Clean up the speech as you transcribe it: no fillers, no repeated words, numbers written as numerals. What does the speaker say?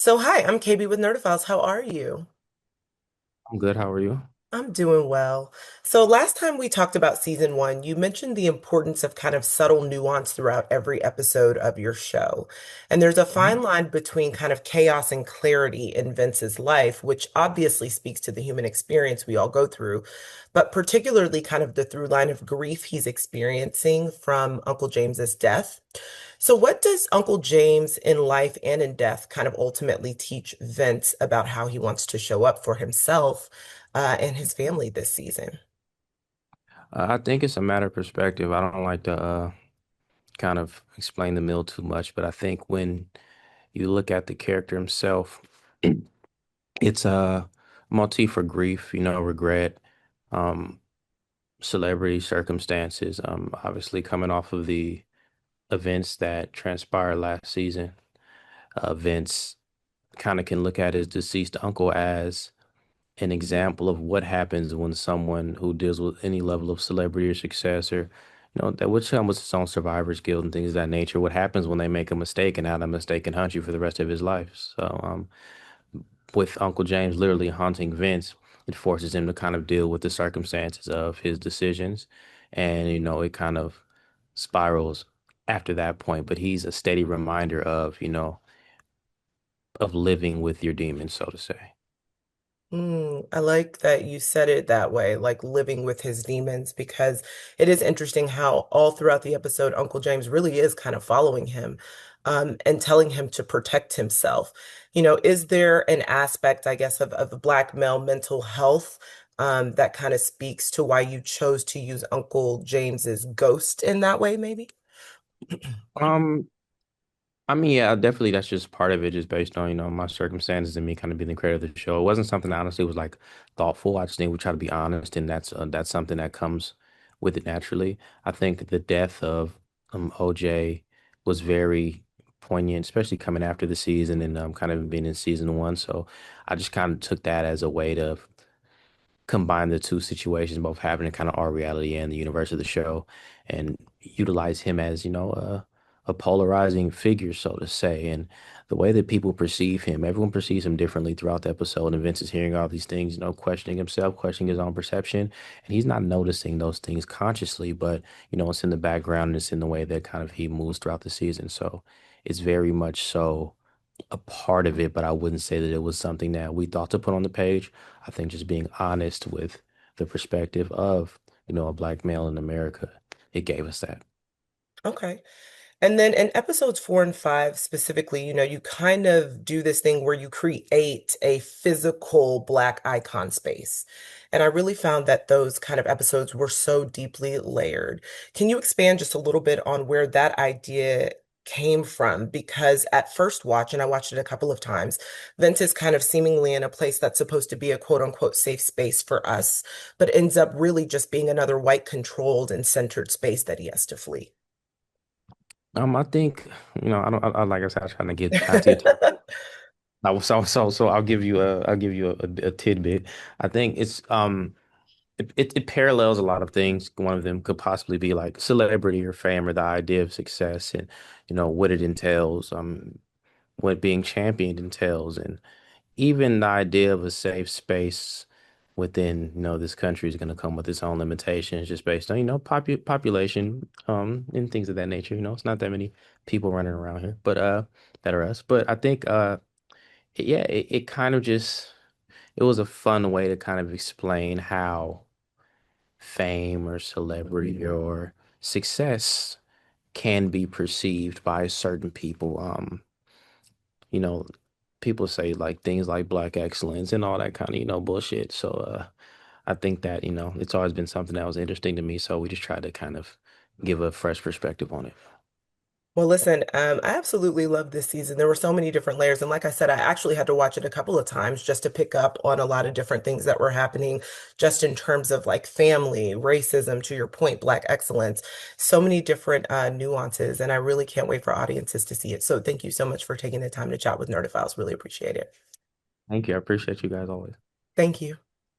So, hi, I'm KB with Nerdophiles. How are you? I'm good. How are you? I'm doing well. So, last time we talked about season one, you mentioned the importance of kind of subtle nuance throughout every episode of your show. And there's a fine Mhm. line between kind of chaos and clarity in Vince's life, which obviously speaks to the human experience we all go through, but particularly kind of the through line of grief he's experiencing from Uncle James's death. So, what does Uncle James in life and in death kind of ultimately teach Vince about how he wants to show up for himself and his family this season? I think it's a matter of perspective. I don't like to kind of explain the meal too much, but I think when you look at the character himself, it's a motif for grief, regret, um, celebrity circumstances, obviously coming off of the events that transpired last season. Vince kind of can look at his deceased uncle as an example of what happens when someone who deals with any level of celebrity or success or that would come with its own survivor's guilt and things of that nature. What happens when they make a mistake and how that mistake can haunt you for the rest of his life. So with Uncle James literally haunting Vince, it forces him to kind of deal with the circumstances of his decisions. And it kind of spirals after that point. But he's a steady reminder of living with your demons, so to say. I like that you said it that way, like living with his demons, because it is interesting how all throughout the episode, Uncle James really is kind of following him, and telling him to protect himself. Is there an aspect, I guess, of black male mental health, that kind of speaks to why you chose to use Uncle James's ghost in that way, maybe? Um, I mean, yeah, definitely that's just part of it, just based on, my circumstances and me kind of being the creator of the show. It wasn't something that honestly was like thoughtful. I just think we try to be honest, and that's something that comes with it naturally. I think the death of OJ was very poignant, especially coming after the season and kind of being in season one. So I just kind of took that as a way to combine the two situations, both having a kind of our reality and the universe of the show, and utilize him as, a polarizing figure, so to say. And the way that people perceive him, everyone perceives him differently throughout the episode. And Vince is hearing all these things, questioning himself, questioning his own perception. And he's not noticing those things consciously, but, it's in the background and it's in the way that kind of he moves throughout the season. So it's very much so a part of it, but I wouldn't say that it was something that we thought to put on the page. I think just being honest with the perspective of, a black male in America, it gave us that. Okay. And then in episodes four and five specifically, you kind of do this thing where you create a physical black icon space. And I really found that those kind of episodes were so deeply layered. Can you expand just a little bit on where that idea came from? Because at first watch, and I watched it a couple of times, Vince is kind of seemingly in a place that's supposed to be a quote unquote safe space for us, but ends up really just being another white controlled and centered space that he has to flee. I think, I don't, like I said, I'm trying to get out to your time. So I'll give you a tidbit. I think it parallels a lot of things. One of them could possibly be like celebrity or fame or the idea of success and, what it entails, what being championed entails, and even the idea of a safe space within, this country is going to come with its own limitations just based on, population, and things of that nature. It's not that many people running around here, but that are us. But I think yeah, it kind of just it was a fun way to kind of explain how fame or celebrity or success can be perceived by certain people. You know, people say like things like black excellence and all that kind of, bullshit. So I think that, it's always been something that was interesting to me. So we just tried to kind of give a fresh perspective on it. Well, listen, I absolutely love this season. There were so many different layers. And like I said, I actually had to watch it a couple of times just to pick up on a lot of different things that were happening, just in terms of like family, racism, to your point, Black excellence, so many different nuances. And I really can't wait for audiences to see it. So thank you so much for taking the time to chat with Nerdophiles. Really appreciate it. Thank you. I appreciate you guys always. Thank you.